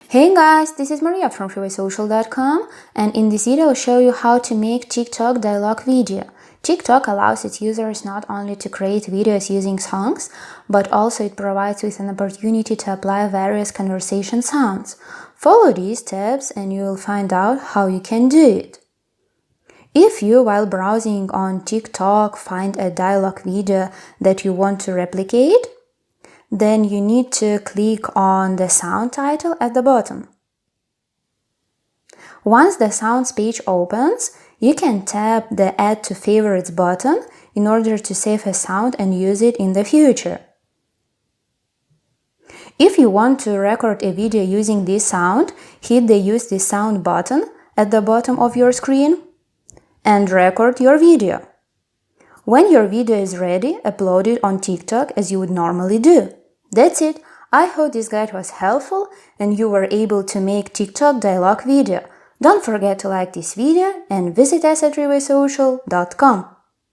Hey guys, this is Maria from freewaysocial.com, and in this video I'll show you how to make TikTok dialogue video. TikTok allows its users not only to create videos using songs, but also it provides with an opportunity to apply various conversation sounds. Follow these steps and you will find out how you can do it. If you, while browsing on TikTok, find a dialogue video that you want to replicate, then you need to click on the sound title at the bottom. Once the sounds page opens, you can tap the Add to Favorites button in order to save a sound and use it in the future. If you want to record a video using this sound, hit the Use this sound button at the bottom of your screen and record your video. When your video is ready, upload it on TikTok as you would normally do. That's it. I hope this guide was helpful and you were able to make TikTok dialogue video. Don't forget to like this video and visit us at freewaysocial.com.